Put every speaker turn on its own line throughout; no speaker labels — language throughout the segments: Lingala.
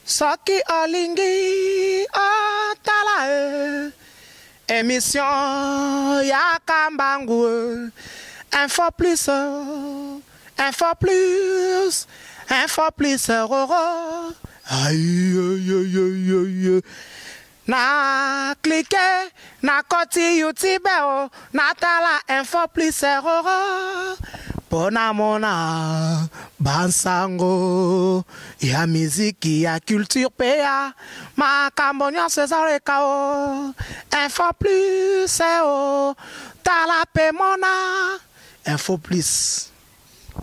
Saki Olingi Otala émission Yakambangu Info plus aïe aïe aïe aïe aïe na cliquer na koti YouTube na tala Info plus pona mona bansango ya miziki ya culture pea makambonyo cesare kao Info plus tala pe mona Info plus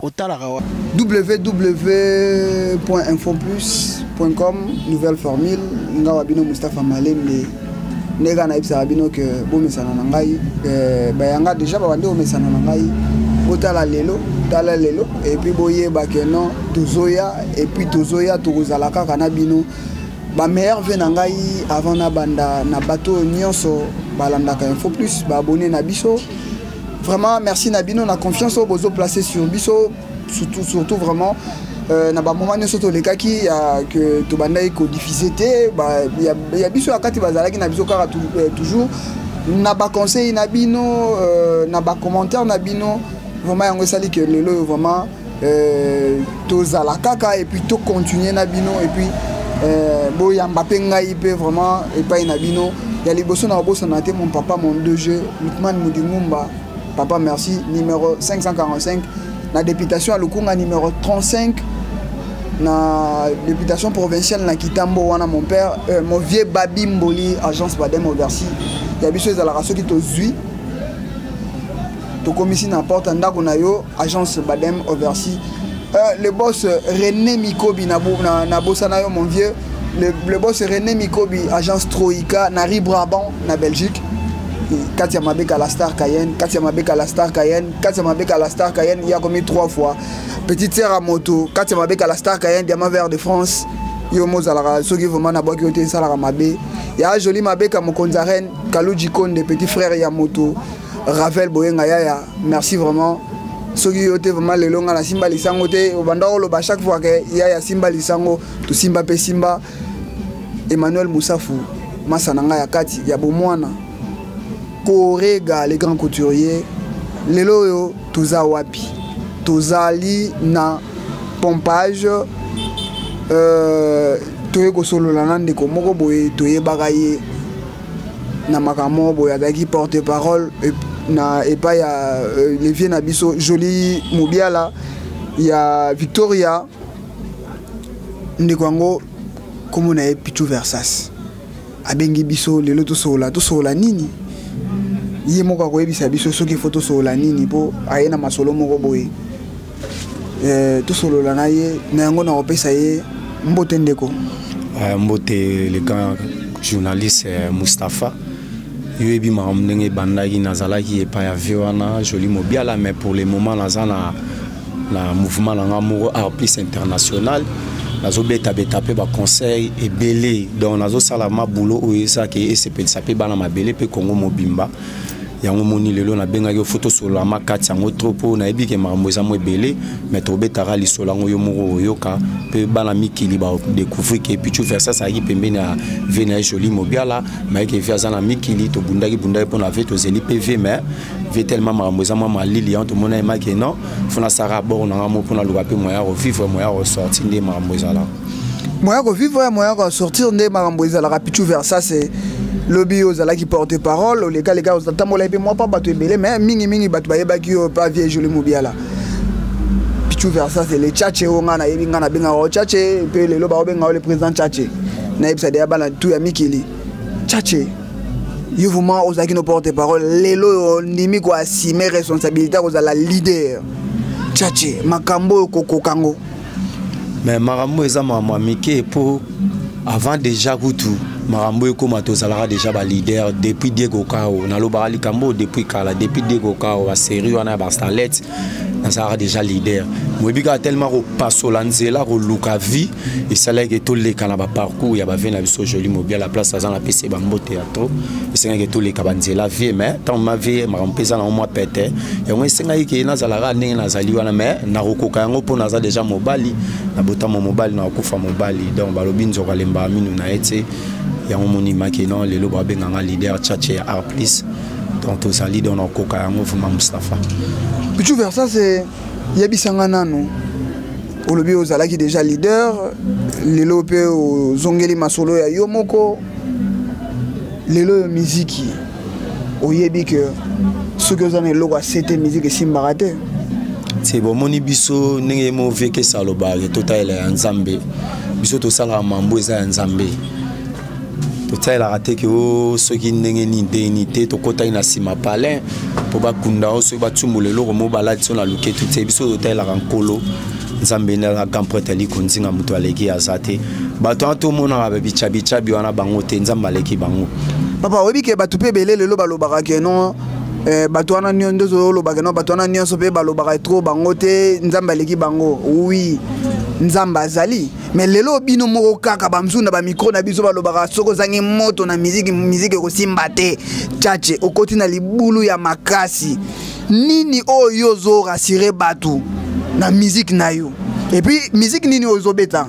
www.infoplus.com nouvelle formule ngawa bino Mustafa Malembe nega na ibsa bino ke bomesana na ngai bayanga déjà babande bomesana na ngai otala lelo et puis boye bakeno tozoya et puis tozoya tozala kaka na bino ba meilleur ve na ngai avant na banda na bateau nyonso balandaka Info Plus ba abonné na biso. Vraiment merci Nabino, on a confiance au bozo placé sur Bisso, surtout vraiment na ba moment ne soto les kaki que to bandai ko diffusé il y a Bisso akati bazala ki na Bisso kara toujours na ba conseil Nabino na ba commentaire Nabino vraiment yango sali que lelo vraiment to zala kaka et puis to continuer Nabino et puis bo ya Mbappé ngai pe vraiment et pas Nabino ya liboso na boso na te mon papa mon deux jeux Lutman Mudingumba. Papa, merci. Numéro 545. La députation à Lukunga, numéro 35. La députation provinciale na Kitambo, wana mon père. Mon vieux Babi Mboli, agence Badem Oversi. Il y a des choses à la race qui te zui. Tu commissions n'importe un agence Badem Oversi. Le boss René Mikobi, na Bossanayo, mon vieux. Le boss René Mikobi, agence Troïka, Nari Brabant, na Belgique. Katia Mabeka la Star Cayenne, Katia Mabeka la Star Cayenne, Katia Mabeka la Star Cayenne, il y a commis 3 fois. Petite sœur à moto, Katia Mabeka la Star Cayenne, Diamant Vert de France, Yomo Zalara, Sogi Vomana Boki Salara Mabé, il y a Joli Mabeka Mokonzaren, Kalou Djikon, des petits frères Yamoto, Ravel Boyenga Yaya, merci vraiment. Sogi Yote vraiment le long à la Simba Lisangote, au Bandaro, chaque fois que Yaya Simba Lisango, tout Simba Pe Simba, Emmanuel Moussafou, Massananga Yakati, Yabomwana. Korega les grands couturiers lelo yo toza wapi tozali na pompage toye ko solo la nande ko moko boye toye bagaye na makamo boye adaki porte parole na epa ya les vieux na biso Joli Mobiala ya Victoria ndekwango komo na Pichu Versas abengi biso lelo to sola nini Yé moka ko ebisa biso soki photo sola nini po ayena masolo moko boye to solo la na ye na yango na opesa ye mbote ndeko
mbote le grand journaliste Mustafa yebi ma ndenge bandaki nazalaki epa ya Viwana Joli Mobiala mais pour le moment nazana la mouvement na moko art plus international nazo beta pe ba conseil et belé donc nazo sala ma boulot o ça que SPL ça pe bana ma belé pe Congo mobimba yango moni lelo na benga yo photo solo ma kati yango tropo na ebi ke makambo eza mo ebele mais to betara li solo yango yo moko yoka pe bana mikili ba découvrir que Pichu Versas ça yi pembeni na vena Joli Mobiala mais que via na mikili to bundaki pour na veto zeli PV mais ve tellement makambo eza mo malili to mona ma ke non fona sara bord na mo pour na luka pe moya revivre moya ressortir nde makambo eza la
moya revivre moya ressortir nde makambo eza la Pichu Versas c'est lobby ozala qui porte parole les gars ozatambola pe moi pas bato ebele mais mingi bato bayeba ki pas vieux Joli Mobiala Pichu Versas c'est les tchatché onga na yebi nga na benga o tchatché pe lelo ba obenga le président tchatché na yebisa de bana tout ya mikili tchatché yo vraiment ozaki no porte parole lelo ndimi ko assumer responsabilité ozala leader tchatché makambo kokokango
mais makambo eza mama mike pour avant déjà tout Marambo comme tozalaka déjà ba leader depuis Diego Kao na lobaka likambo depuis kala depuis Diego Kao a série wana ba starlet nazala déjà leader moyebika tellement ko pasola nzela ko luka vie et ça là que tout les kana ba parcours ya ba vena biso joli mobile la place azana PC ba mbote ya to et c'est que tout les kabanzela vie mais tant ma vie ma rompeza na moi pété et on senga ke nazala ndenge nazali wana mais na rokoka yango po naza déjà mobali na bota mo mobali na kufa mobali donc balobi nzoka lemba minu na ete ya moni makeno lelo ba benganga leader tchatche ya Arplis donc tous ali dans nos coca yango vraiment Moustapha
puis vers ça c'est yebisanga nano olobi ozala ki déjà leader lelo pe ozongeli masolo ya yo moko lelo musique oyebi que ce que vous avez logo c'était musique simbaraté
c'est bon moni biso ndenge mauvais que ça lobare total ya nzambe biso to sala mambo eza ya nzambe total la raté que ceux qui ndenge ni dénité to kota ina sima palin po ba kunda o so ba tsumule loko mo baladi so na luke tout biso total la rankolo nzambe na la gamprete li konzinga muto aleki azate bato to mona ba bicha biwana bango te nzamba leki bango
papa obi ke batu pe belé lelo balobaka ke non bato wana nyondo zo lobaka non bato wana nyonso pe balobaka trop bango te nzamba leki bango oui nzamba azali mais lelo bino moko kaka bamsuna ba micro na biso balobaka soko zangi moto na musique ko simba te tchatche okoti na libulu ya makasi nini oyo zo rassurer batu na musique na yo et puis musique nini ozo beta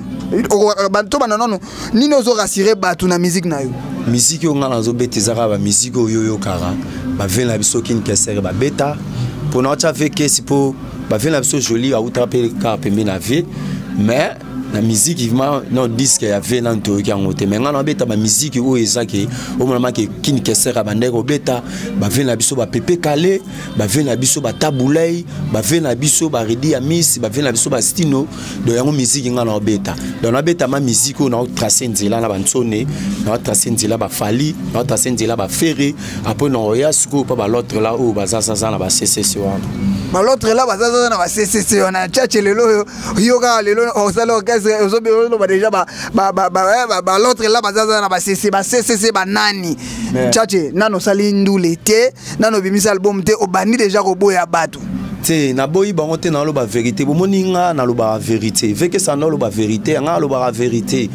banto bananono nini ozo rassurer batu na musique na yo
musique yo ngana zo beta zaka ba musique oyo yo kara ba vela biso kin kesere ba beta pour na cha veke sipo ba vela biso joli a utraper ka pembe na vie mais la musique vraiment non disque ya vena nto ki angote mais ngana beta ba musique o ezaki o mona ke kin kesera bandeko beta ba vena biso ba pepe kale ba vena biso ba tabulei ba vena biso ba redi ya miss ba vena biso ba stino do yango musique ngana beta donc na beta ma musique o na tracer nzela na bansone na tracer nzela ba fali na tracer nzela ba ferré après no ya suko pa ba l'autre là o ba ça na ba CCC wana
ba l'autre là ba ça na ba CCC wana tchatche lelo yoga lelo o salo ozobe lo ba déjà ba l'autre là bazaza na ba CCC ba nani tchatche nano sali ndule te nano bimisa album te obani déjà ko boya batu
te na boyi bango te na lo ba vérité bo moninga na lo ba vérité veke ça na lo ba vérité nga lo ba vérité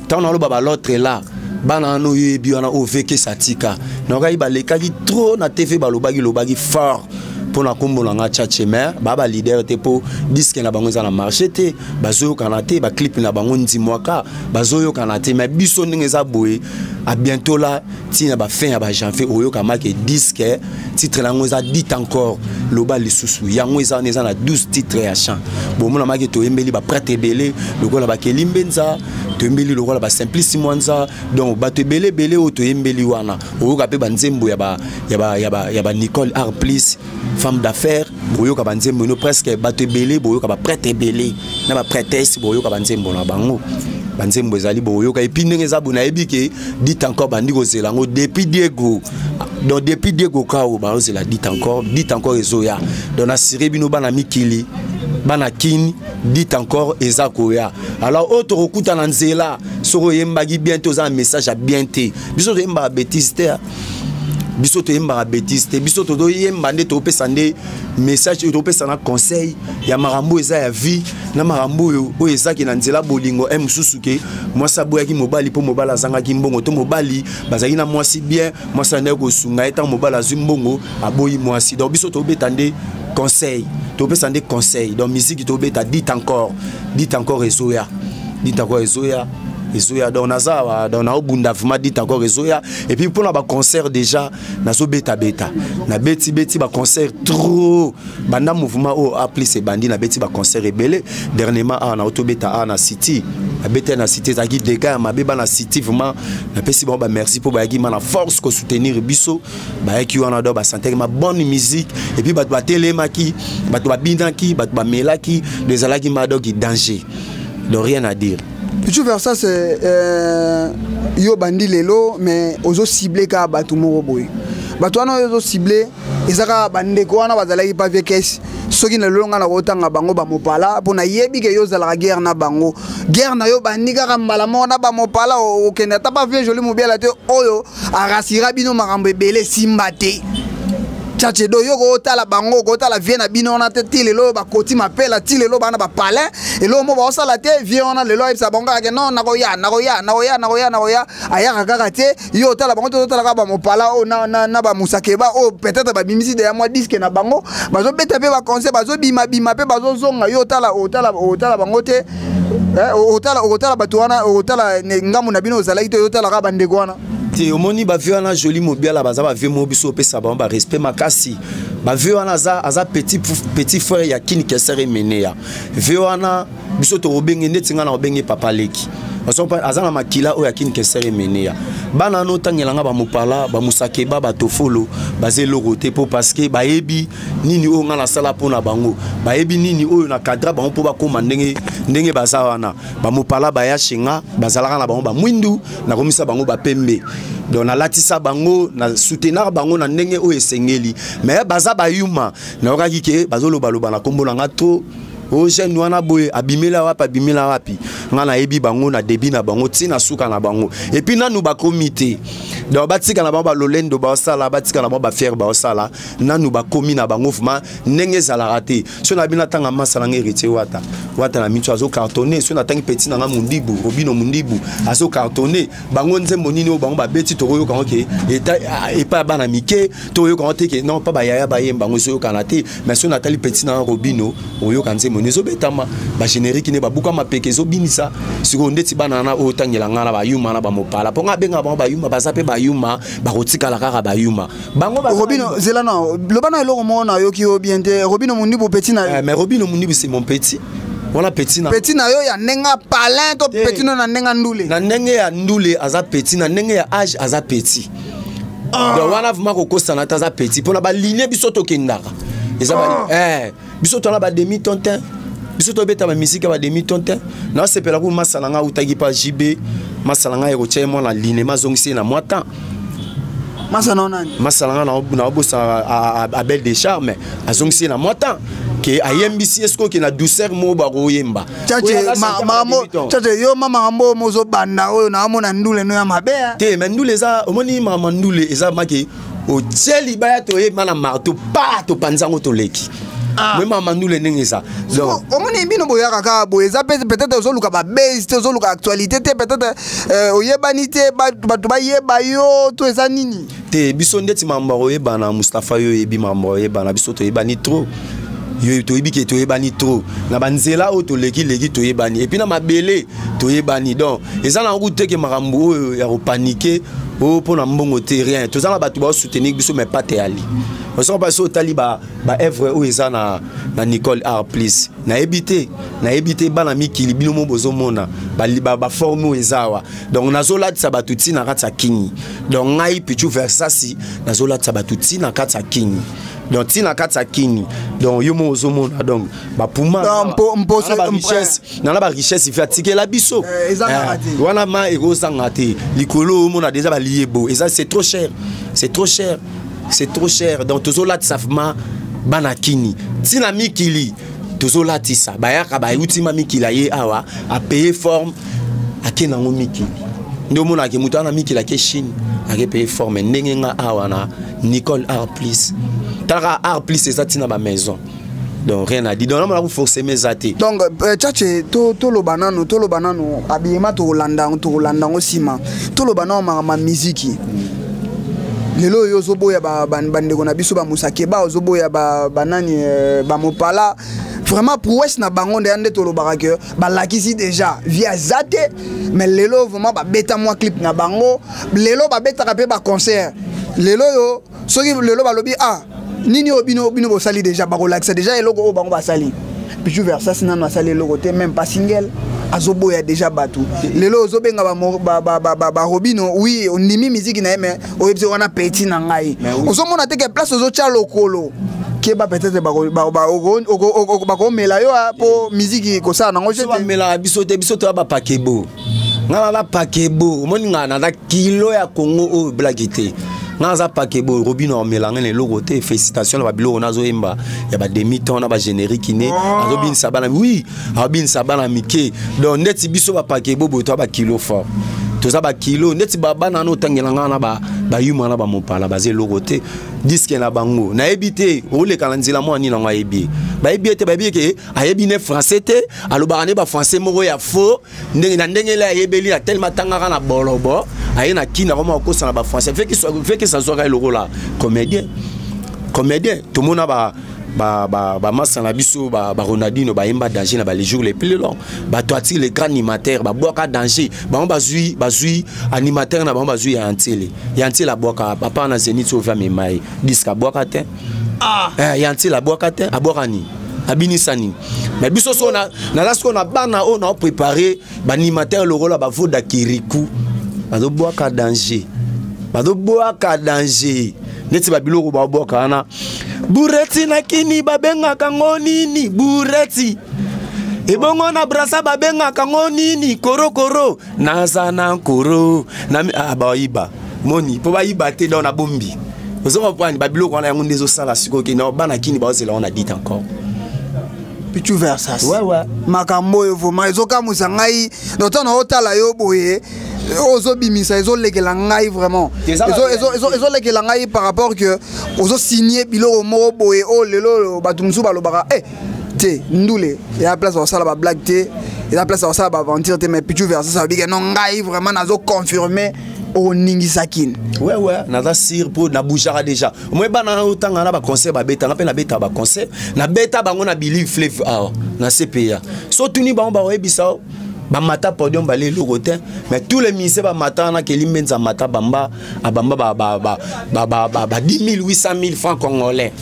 tant na lo ba l'autre là bana no yebi wana o veke satika na ga iba lekaki trop na TV ba lo bagi fort pour na kombo nga tchatche mais baba leader te po disque na bango za na marché te bazoyo kanate ba clip na bango ndimwaka bazoyo kanate mais biso ndenge za boye à bientôt là tina ba fin ya ba janvier oyo kama ke disque titre lango za dit encore loba lisusu yango eza na 12 titres ya chant bon mona maki to embeli ba prêtre belé lokola ba kelimbenza to embeli lokola ba simplice mwanza donc ba to belé o to embeli wana oyo ka pe ba nzembo ya ba Nicole Arplis femme d'affaires boyo ka banzembo no presque bato belé boyo ka ba prêtre belé na ba prêtresse boyo ka banzembo na bango banzembo ezali boyo ka epindenge za bona ebike dit encore bandi ko zelango depuis Diego donc depuis Diego kao ba ozela dit encore ezoya donc na sirebino bana mikili bana kini dit encore ezakoya alors autre okuta na nzela soko yembagi bientôt za message à bienté biso yemba bêtise biso to yemba bêtise te biso to do yemba nde to pesa nde message to pesa na conseil ya marambo eza ya vie na marambo o ezaki na nzela bolingo mususuke mwasa boyaki mobali po mobala zangaki mbongo to mobali bazaki na mwasi bien mwasa nde ko sunga eta mobala zimbongo aboyi mwasi donc biso to betande conseil to pesa nde conseil donc musique to beta dit encore ezoya Ezoya donc naza donc na obunda vraiment dit encore Ezoya et puis pour na ba concert déjà nazo beta na beti ba concert trop banda mouvement o appelé ces bandits na beti ba concert rebelle dernièrement na auto beta na city na beta na city zaki deka ma beba na city vraiment na pesi bon ba merci pour ba na force ko soutenir biso ba ki wana do ba santé ma bonne musique et puis ba telemaki ba bindaki ba melaki les alaki ma do qui danger donc rien à dire.
Tu veux ça c'est yo bandi lelo mais ozo ciblé ka batu moko boy batu wana ozo ciblé ezaka bande ko wana bazalaki pa vekes soki na lelo ngana kotanga bango ba mopala pona yebi ke yo zala guerre na bango guerre na yo bandi ka mbala mona ba mopala o kenda ta pa vie joli mobiela te oyo arasira bino makambo ebele simba te Tchatche do yo ko ta la bango ko ta la vie na bino na te tilelo ba koti mapela tilelo bana ba palin et lo mo ba osala te vie on a le lo sa bango ke non na ko ya aya kaka te yo ta la bango to ta la ba mo pala o na ba musakeba o peut-être ba bimisi de moi disque na bango bazo beta pe ba conseil bazo bima pe bazo zonga yo ta la bango te otala bato wana otala ngamu na bino ozalaki te otala ka bandeko wana
te omoni ba vieux wana joli mobiala baza ba vieux mobiso pesa ba respect makasi ba vieux wana aza petit frère ya King Kesere Menea vieux wana biso to obenge neti ngana obenge papa leki azana makila o ya King Kesere Menea bana no tangela nga ba mopala ba musakeba ba tofolo bazelo roté po parce que ba yebi nini o ngana sala pona bango ba yebi nini o na cadre bango po ba koma ndenge baza wana ba mopala ba ya shinga bazalaka na bango ba mwindu na komisa bango ba pembe donc na latisa bango na soutenir bango na ndenge o esengeli mais baza ba yuma na okaki ke bazolo baloba na kombo na nga to o jeune wana boye abimela wapi ngana yebi bango na débit na bango tina suka na bango et puis nanu ba comité donc batika na bango ba lolendo ba sala batika na bango ba fier ba sala nanu ba komi na bango vraiment ndenge zala raté so na bina tanga masala ngérité wata na mitu azo cartonné so na tangi petit na mundibu Robino mundibu azo cartonné bango nzembo nini o bango ba beti to yo kango ke et pas bana mike to yo kango te ke non pas ba yaya ba yemba ngo so yo kanate mais so na tali petit na Robino o yo kanze monezo betama ba générique ne ba buka mapeke zo binisa siko ndeti bana na o tangela ngana ba yuma na ba mopala ponga benga ba yuma ba zape ba yuma ba rotika la kaka ba yuma bango ba
Robino zelana lo bana eloko mona yo ki o bien te Robino mundibu petit na
mais Robino mundibu c'est mon petit. Voilà petit na
yo ya nenga palin to petit na nenga ndule
na nenge ya ndule aza petit na nenge ya âge aza petit donc wana vraiment ko kosa na taza petit pona ba ligne biso to kendaka eza ba biso to na ba demi tontin biso to beta ba musique ba demi tontin na sepela ko masala nga utaki pa JB masala nga eko tshemo na ligne mazongisi na mwata masala nga na obosa a belle de charme azongisi na mwata ke ayembisi esko ke na douceur mo ba royemba
tchatche yo mama ambo mozo banda oyo na amona ndule no ya mabea
te mais ndule eza omoni mama ndule eza make o jeli baya to ye mana marto pa to panzango to leki mais mama ndule ndenge ça donc
omoni bino boya kaka boyeza peut-être ozoluka ba base te ozoluka actualité te peut-être oyebani te bato bayeba yo to eza nini
te biso ndeti mamba oyeba na Mustafa yo yebi mamba oyeba na biso to yebani trop yo to yebiki to yebani trop na banzela o to leki to yebani et puis na mabele to yebani donc eza na route ke makambo ya ko paniquer o pona mbongo te rien to zala bato ba soutenir biso mais pas te ali on sont passé au taliba ba œuvre o eza na Nicole Art Please na ebité bana mikili bino mo bozo mona ba forme o ezawa donc nazola tsa batuti na katsa kinyi donc ngai pichu versasi nazola tsa batuti na katsa kinyi donc tina katsa kini donc yo mo ozomona donc ba puma ba richesse na ba richesse fait attiquer la biso wana ma ego sangate likolo mona déjà ba liebo et ça c'est trop cher donc tozola tsafma bana kini tina mikili tozola tisa ba yaka ba utima mikila ye awa a payer forme akena ngo mikili ndo mona ke mutana mikila ke Chine a payer forme ndenge nga awa na Nicole Art Please Tara Art Please c'est ça tina ba maison donc rien à dire donc on va forcer mes athées
donc tchatche to lo banano abiyema to landa osima to lo banano ma musique lelo yo zoboya ba bandeko na biso ba musakeba zoboya ba banani ba mopala vraiment prouesse na bango ndende to lo barake ba lakisi déjà via zate mais lelo vraiment ba beta moi clip na bango lelo ba beta ka pe ba concert lelo yo soki lelo ba lobi nini obino bo sali déjà ba relax déjà eloko o bango ba sali puis je vers ça sinon na sali eloko te même pas single azoboya déjà batu lelo ozobenga ba Robino oui ondimi musique na mais oyebse wana petit na ngai ozomona te que place ozocha lokolo ke ba peut-être ba ko mela yo po musique ko sa nango je
te mela biso to ba pakebo ngala ba pakebo moni ngana na kilo ya Congo o blagité naza pakebo Robino melanga ne logo te félicitations na babilo nazo emba ya ba demi temps na ba générique ne azobin sabana oui abin sabana mike donc net biso ba pakebo boto ba kilo fort Tout ça, kilo, net bana no tangelanga ba yuma na ba mopala basé logoté disque na bango na ebité o le kalanzila mo ni na nga ebi ba ebité ba ke ayebi ne français te alobana ba français moko ya faux ndenge la yebeli a tellement tangaka na bolobo ayena kina ko ko sana ba français fait que ça soit le rôle là comédien tout le monde ba masana biso ba Ronaldinho ba imba danger na ba les jours les plus longs ba toati les grands animateurs ba boka danger ba zui animateur na ba zui ya antele la boka papa na Zenith Sofia memai disque boka te ya antele la boka te aboka ni abinisani mais biso so na lasko na bana on a préparé ba animateur le rôle ba voda kiriku ba do boka danger neti ba biloko ba boka na bureti na kini babenga kango nini bureti ebongo na brasa babenga kango nini koro nazana koro na abaiba moni po baiba te dans na bombi ozo comprendre ba biloko na yango ndezo sala siko ke na bana kini ba ozela on a dit encore
Pichu Versas
ouais
makambo evo ma ezoka musangai noto na otala yo boye ozo bimisa ezo lekela ngai vraiment ezo lekela ngai par rapport que ozo signer biloko mo boye o lelo batumsu balobaka te ndule ya place au sala ba blague te ya place au sala ba aventure te mais Pichu Versas ça veut dire non ngai vraiment nazo confirmer o ningisakin
ouais naza sir pour na boujara déjà moi bana otanga na ba concert ba beta na pe na beta ba concert na beta bango na believe flavor na CPA so tuni ba ebisa ba mata podium ba le logotin mais tous les ministres ba mata na kelimbenza mata bamba abamba ba 10 000 800 000 francs congolais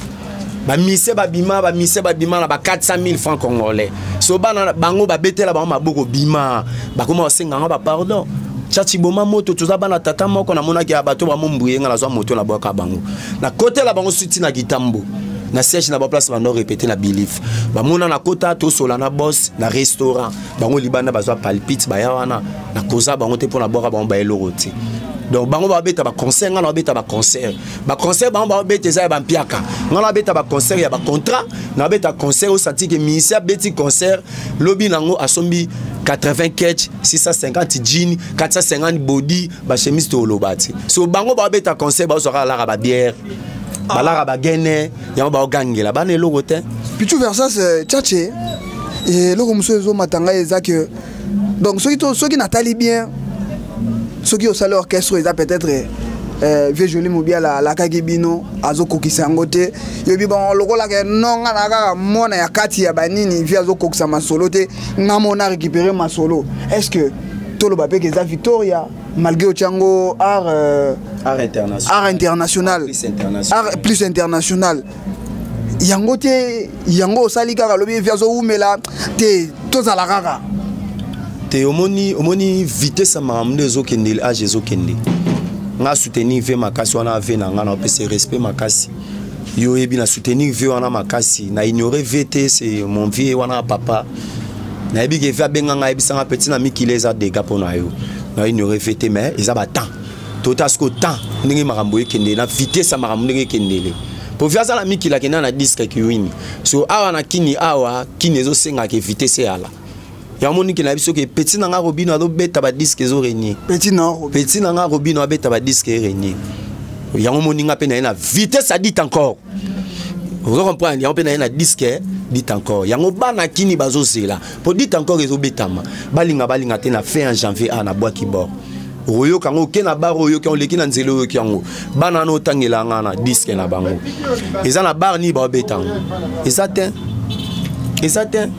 ba ministres ba bima na ba 400 000 francs congolais so bana bango ba betela ba maboko bima ba koma osenga ba pardon Chachi boma moto toza bana tata moko na mona ki abato ba mombuye nga la zwa moto na boka bango na côté la bango suti na gitambo na siège na ba place ba no répéter na belief ba mona na kota to sola na boss na restaurant bango libana bazwa palpite ba yawana na koza bango te pona boka bango ba eloroti donc bango ba beta ba concert nga na beta ba concert bango ba beta za ba mpiaka nga na beta ba concert ya ba contrat na beta concert au senti que ministère beti concert lobby nango asombi 80 catch 650 jeans 450 body ba chemise to lobati so bango ba beta concert ba sera la ba bière ba la ba gene ya ba gangela ba ne logo te
Pichu Versas tchatché et logo muso zo matanga eza que donc ceux qui n'attali bien ceux qui au salaire orchestre ils a peut-être vieux joli mobia la kagibino azo kokisa ngote yobi bon loko la ke non na ka mona ya kati ya banini via azo kokisa masolo te na mona récupérer masolo est-ce que tolo ba peke za Victoria malgré au Tchango art international plus international yango sali kaka lobi via zo umela te toza la kaka
te omoni vitesse makamde zo kende age zo kende nga soutenir ve makasi wana ve na nga na pese respect makasi yo ebi na soutenir ve wana makasi na ignorer VT c'est mon vieux wana papa na ebi ke ve benga nga ebi sanga petit na mikile za dega pona yo na ignorer VT mais ils a ba temps tota sko temps ndenge makambo ekende na vitesse makambo ndenge ekendele po via za na mikila kena na disque ki win so awa na kini ezo senga ke vitesse ala yamoni ki na biso ke petit nanga robino ado beta ba disque zo renier
petit nanga
robino abeta ba disque renier yamoni nga pe na vitesse a dit encore vous comprenez yamoni pe na disque dit encore yango bana kini bazo sela po dit encore ezo betama balinga te na fin en janvier na bois ki bord oyo kango ke na bar oyo ke on leki na nzelo oyo kango bana no tangela nga na disque na bango eza na bar ni ba betango esaten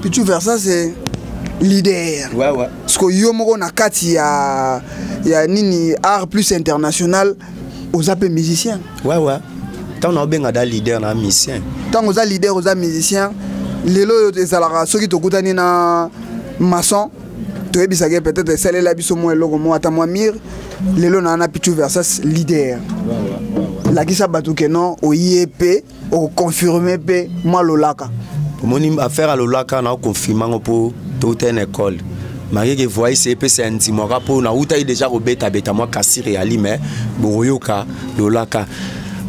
Pichu Versas c'est leader
ouais
parce que yo moko na kati ya nini art plus international aux appels musiciens
ouais tant na benga da leader na musicien
tant aux leader aux musiciens lelo ezalaka soki tokutani na maçon toyebisaka peut-être esalela biso mo eloko mo ata mwa mire lelo na Pichu Versas leader lakisa bato ke non oyepe o confirmer pe moi lolaka
moni affaire à lolaka na confirmer po toute une école marié que voyez c'est c'est un petit mois pour na uta déjà robeta beta moi kasi réali mais boyoka lolaka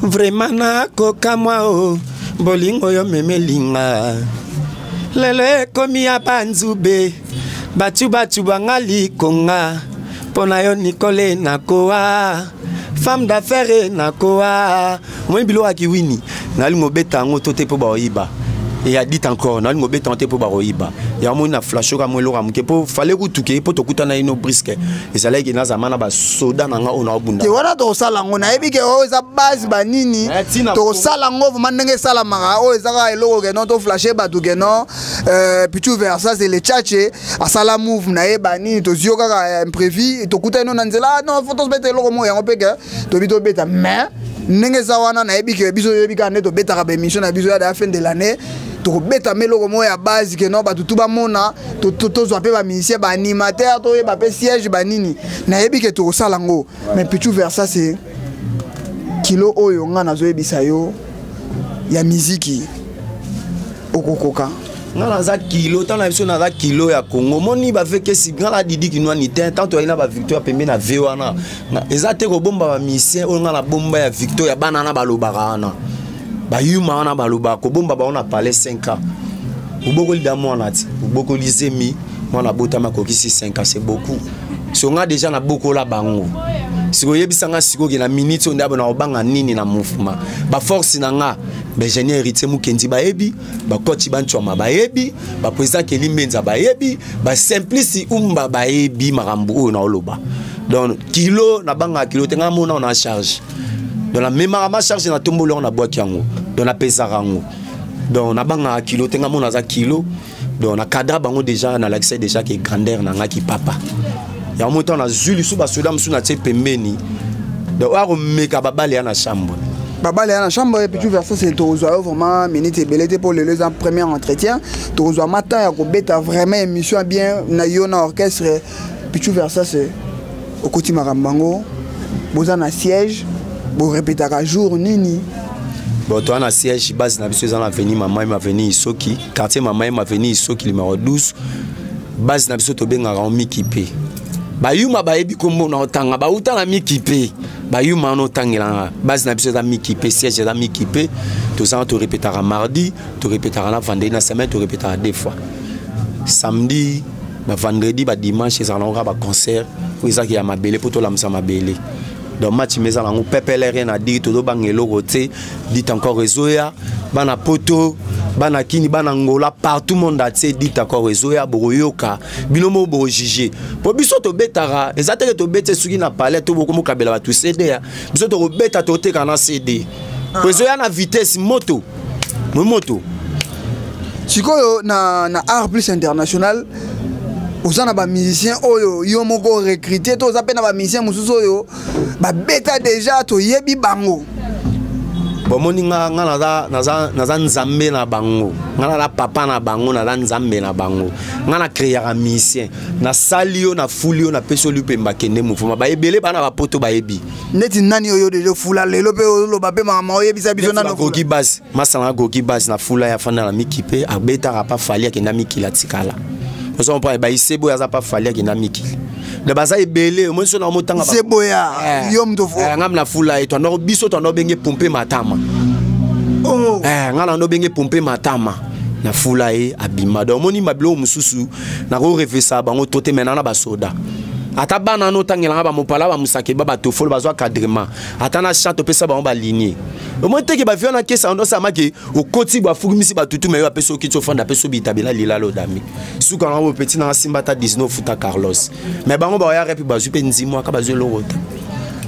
vraiment na koka moi o bolingo yo memelinga lele komi ya banzube batu bangali konga Ponayo Nicole Nakoa femme d'affaires Nakoa moi bilo akiwini nali mobeta ngo tote po ba oyiba et a dit encore nali mobeta nte po ba oyiba ya mo na flasho ka mo lo ramke po fallait kutuke po tokuta na ino brisque et ça like na zamana ba soda na nga ona obunda
te wana to sala ngo na ebi ke o za base banini to sala ngo vuma ndenge sala mara o ezaka eloko ke no to flasher ba tu ke no puis tu vers ça c'est le tchatche a sala move na e banini to zioka ka imprévu to kuta ino na nzela non faut to beta eloko mo ya ngopeke to bito beta mais ndenge za wana na ebi ke biso ebi ka ne to beta ka be mission na biso ya la fin de l'année to beta meloko mo ya base ke no ba tutu ba mona to zo pe ba musicien ba animateur to ba pe siège ba nini na ebi ke to sala ngo mais puis tu vers ça c'est kilo oyo nga na zo ebisa yo ya miziki okokoka
ngala za kilo tana biso na za kilo ya Congo moni ba feke si ngala didi kinwa ni tanto ina ba victoire pembe na vewana ezate ko bomba ba musicien o ngala bomba ya victoire ya banana balobaka na ba yuma wana baloba ko bomba ba on a parlé 5 ans uboko lidamo on a dit uboko lizemi mwana bota makokisi 5 ans c'est beaucoup so nga déjà na boko la bango siko yebisanga siko ke na minute on ndabo na obanga nini na mouvement ba force na nga ba génie héritier mukendi ba yebi ba coach banchoma ba yebi ba président kelimbenza ba yebi ba simplice umba ba yebi marambu o na oloba donc kilo na banga kilo tenga mona on a charge dans la même charge na tombolo na boîte yango dans la pesarango donc na banga kilo tenga mona za kilo donc na kada bango déjà na l'accès déjà qui grandeur na nga ki papa ya moto na zuli sou ba soda msu na tse pembeni donc wa remeka babale na chambre
et puis tu vers ça c'est to zo vraiment minute belete pour les premier entretien to zo matin ya ko beta vraiment émission bien na yo na orchestre puis tu vers ça c'est au koti marambango boza na siège bo répéter à jour nini
bon toi na siège base na biso za avenue maman m'a venu isoki quartier maman m'a venu isoki numéro 12 base na biso to benga en mikipe ba yuma ba ebi kombo na otanga ba utana mikipe ba yuma no tangela base na biso za mikipe siège za mikipe to ça to répétera mardi to répétera na vendredi na semaine to répétera deux fois samedi ba vendredi ba dimanche ça on aura ba concert pour ça qui a mabele pour to la msa mabele donc match meza na pepele rien à dire to bangelo côté dit encore réseau bana poto bana kini bana ngola partout monde a dit encore réseau ya boyoka binomo bo juger po biso to betara ezateke to bete suki na palais to boko mokabela ba tout CD ya biso to beta to te kana CD réseau ya na vitesse moto
sikoyo na art plus international osana ba musicien oyo yo moko recruter to zapena ba musicien mususu oyo ba beta déjà to yebi bango
bon moninga nga naza nzambe na bango nga na papa na bango na nzambe na bango nga na créer un musicien na salio na fulio na peso lupe mbakende mouvement ba ebele bana ba poto ba yebi
neti nani oyo de fula lelo pe lo ba pe mama oyebi sa biso na
gogi base masala gogi base na fula ya fanda na mikipe abeta rapa fali akenda mikila tikala parce qu'on parle Baïsebo ya pas fallu qu'il n'a miki de basa ebele moi so na motanga
Seboya yom to fo
ngam na fula et on biso to no benge pomper matama oh ngala no benge pomper matama na fula e abima do moni mablo mususu na ko refesa bango tote menana ba soda ata bana no tangela ba mopala ba musake ba to fol bazwa cadrement ata na chante pesa ba on ba lignée au moins te ke ba viona kesa on sa make o koti ba fugimisi ba tutu me yo peso ki to fanda peso bitabela lila lo dami suka na petit na simbata 19 futa Carlos mais bango ba ya rep ba jupe nzimo aka ba zo lo rota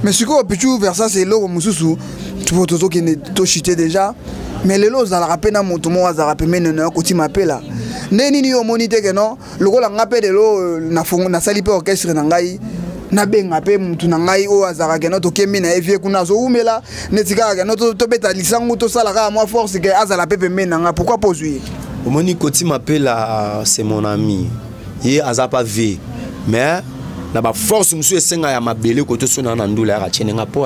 mais siko pichu vers ça c'est lo mususu tu peux to ki ne to chité déjà mais les lots za la rapena moto mo za rapena na koti mapela neni ni yo monite ke no lokola ngape de lo na fongo na sali pe orchestre na ngai na benga pe mutu na ngai o azara ke no to kemi na evie kuna zo umela netika ke no to beta lisango to sala ka moi force ke azala pepe mena nga pourquoi poser
omoni koti mapela c'est mon ami ye azapa ve mais na ba force musu esenga ya mabele ko to sona na ndula ya chenenga po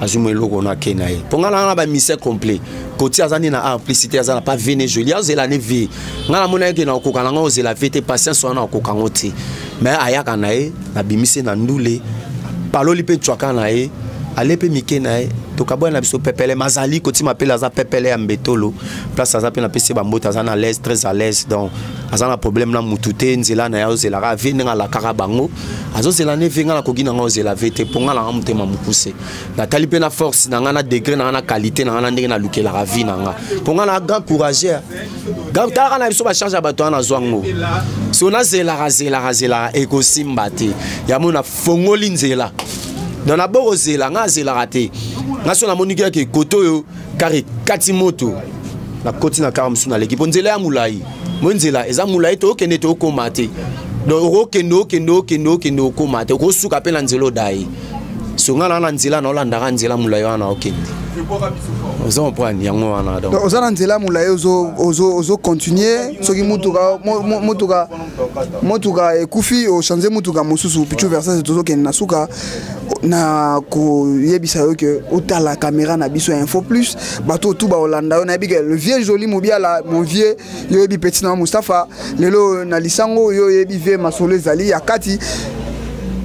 azumo eloko na kena ye ponga na ba mission complet koti azani na implicité azana pas vene joli azela ne vie ngala mona ke na okokana nga ozela vete patience wana okokango ti mais ayaka na ye na bimise na ndule paloli pe twaka na ye allez pe mike na to ka boya na biso pepele mazali koti m'appelle aza pepele ya mbetolo place aza pe na pese ba mbota aza na l'aise très à l'aise donc aza na problème na mutute nzela na ya ozela ka vini nga la kara bango azo zela ne venga na kogina nga ozela vete ponga la mutema mukuse na tali pe na force na nga na degré na nga na qualité na nga na ndenge na lukela ka vi na nga ponga na grand courageux grand tara na biso ba charge bato na zwango so na zela ekosimba te ya mona fongoli nzela dans la bord zela nga zela raté nga so na monika ke koto yo kare kati moto na koti na kara msuna l'équipe nzela ya mulai monzela eza mulai to okende to komate donc okende okomate ko suka pe na nzelo dai so nga na nzela na olanda nzela mulai wana okende ozo prendre yango wana donc
ozo na nzela mulai ozo continuer soki mutuka ekufi o changer mutuka mosusu pichu versa tozo kende na suka na ko yebisa yo ke otala caméra na biso info plus bato tout ba Holanda na bi le vieux joli mobiala mon vieux yo yebi petit na Mustafa lelo na lisango yo yebi vie masolo zali ya kati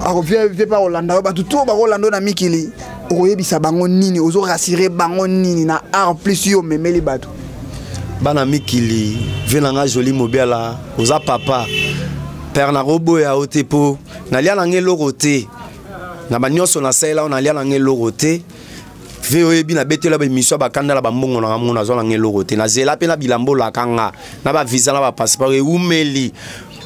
a vie pa Holanda bato tout ba Holanda na mikili o yebisa bango nini ozo rassurer bango nini na art plus yo memeli bato
bana mikili venanga joli mobiala oza papa père na robo ya otepo na lia na ngelo roté na banyoso na sela on alia na ngelo roté ve bi na betela ba mission ba kandala ba mbongo na mona zo na ngelo roté na zela pe na bilambo la kanga na ba visa na ba passeport e umeli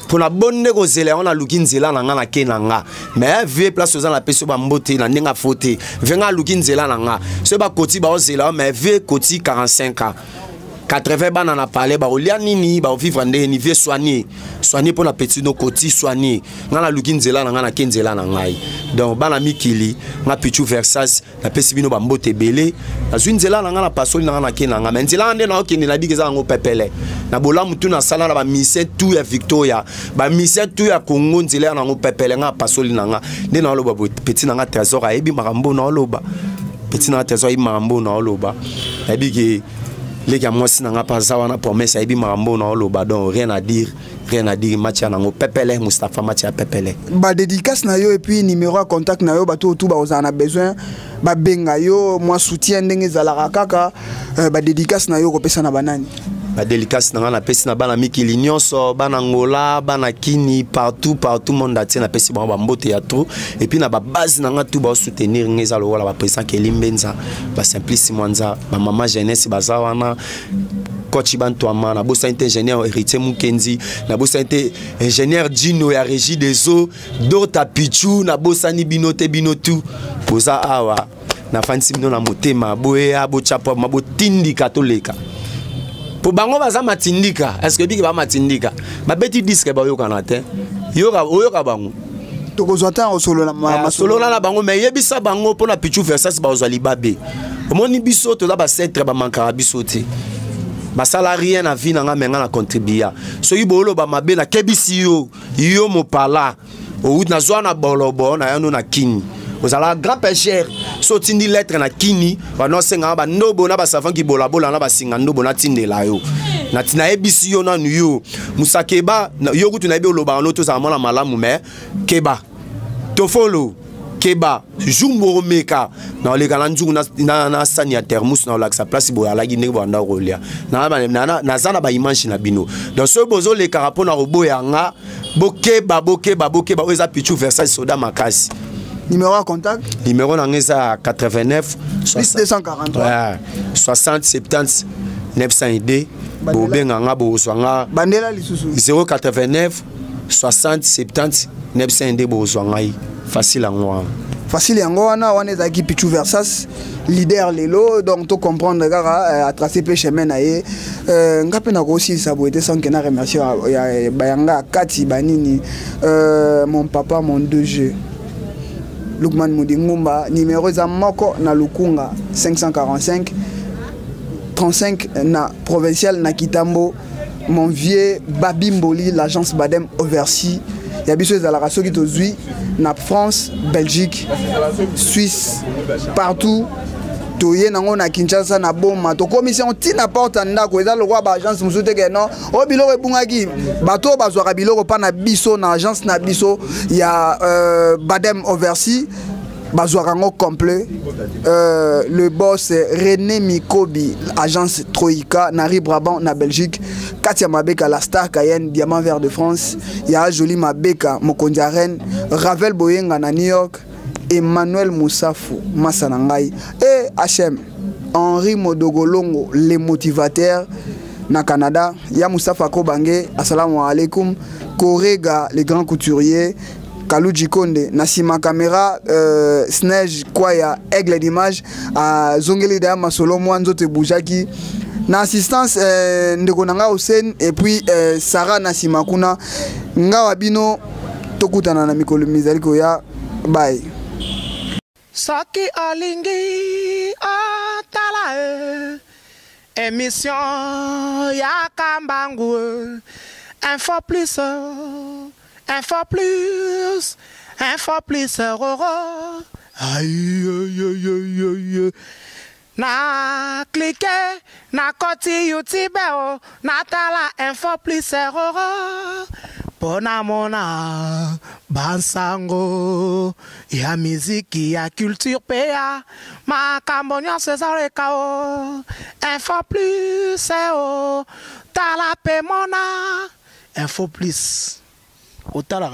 pour la bonne ko zela on a luki nzela na nga na kenanga mais ve place oza na peso ba mbote na ndinga foté venga luki nzela na nga so ba koti ba zela mais ve koti 45 ans 80 bana na parler ba olia nini ba vivre ndé ni vie soigner pour la petite no koti soigner ngana luki nzela na ngana kenzela na ngai donc bana mikili nga pichu versas na pesi bino ba mbote belé na zwinzela na ngana pasoli na ngana kenanga mais nzela ndé na okende na bigeza ngo pepele na bola mutu na sala na ba mise tout ya Victoria ba mise tout ya Congo nzela na ngo pepele nga pasoli na nga ndé na loba petit na nga trésor ayebi makambo na loba petit na trésor ayebi makambo na loba ayebi ke les gars moi si n'a pas ça on a promesse ayebi makambo na loba donc rien à dire match na ngo pepele Mustafa match à pepele
ba dédicace na yo et puis numéro à contact na yo bato tout ba on a besoin ba benga yo moi soutien ndenge zalaka kaka ba dédicace na yo ko pesa na banani
ba dédicace na na pesi na bana mikili nyonso bana ngola bana kini partout monde atie na pesi ba mbote ya trop et puis na ba base na nga tout ba soutenir ngeza lo wala ba président Kelimbenza ba Simplice Mwanza ba mama jeunesse bazawana coach Bantoama na bossa ingénieur héritier Mukenzi na bossa ingénieur Dino ya régie des eaux Dota Pichu na bossa ni binote binotu poza awa na fansi bino na motema boya bo chapo mabo tindi katolika pour bango baza matindika est-ce que biki ba matindika ba beti disque ba yo kanate yoka bango
to ko zota o solo na
solo na bango mais yebisa bango pona pichu versas ba ozali babe omoni biso to la ba centre ba mankara biso te ba salarié na vie na nga menga na contribuer so yibolo ba mabe na kebisi yo mopala o ut na zona bolobo na yano na kini ozala grand pécheur so tindi lettre na kini ba no senga ba ndobo na ba savant ki bola na ba singa ndobo na tindela yo na tina ebisi yo na yo musakeba yo kutu na be oloba no to za mona malamu mais keba to follow keba jumbo meka na le kana nzungu na sani ya thermos na la sa place bo ala gi ndenge banda rolia na zana ba image na bino donc so bozo le karapo na robo yanga bokeba oza pichu versa soda makasi.
Numéro à contact?
Numéro à 89
243
60 70 902
Bandela lisusu
089 60 70 902 facile en
facile yango wana eza ki Pichu Versas leader lelo donc to comprendre kaka à tracer pe chemin na ye ngape na ko aussi ça boité sans que na remercier ya bayanga kati banini mon papa mon 2G Lukman Mudingumba numéro za moko na Lukunga 545 35 na provincial na Kitambo mon vieux Babimboli l'agence Badem Oversi ya biso za la raso ki tozui na France Belgique Suisse partout toye nango na Kinshasa na Boma to commission tina porte ndako eza le roi ba agence musute ke non o biloko ebungaki bato bazwaka biloko pa na biso na agence na biso ya Badem Oversi Bazouarango complet. Le boss René Mikobi, agence Troïka, Nari Brabant, na Belgique. Katia Mabeka, la star Cayenne, Diamant Vert de France. Ya Jolie Mabeka, Mokondiaren. Ravel Boyenga, na New York. Emmanuel Moussafou, Massanangai. Et HM, Henri Modogolongo, les motivateurs. Na Canada. Ya Moussafa Kobange, assalamu alaikum. Korega, les grands couturiers. Kalou Djikonde, Nassima Kamera, Snège, Kwaya, Aigle d'image, à Zongeli Daya Masolo, Mwanzo Boujaki, na assistance Ndekonanga Hussein, et puis Sarah Nassima Kuna, Ngawabino, Tokutana na Mikolo Mizariko ya, bye.
Saki Olingi, Otala, émission ya Kambangu, info plus. Info plus, aïe, aïe, aïe, aïe, aïe. Na cliquer, na koti YouTube, na tala info plus, Pona mona, bansango, ya musique, ya culture, PA, ma cambonien, César et Kao, info plus, tala pe mona, info plus. Otala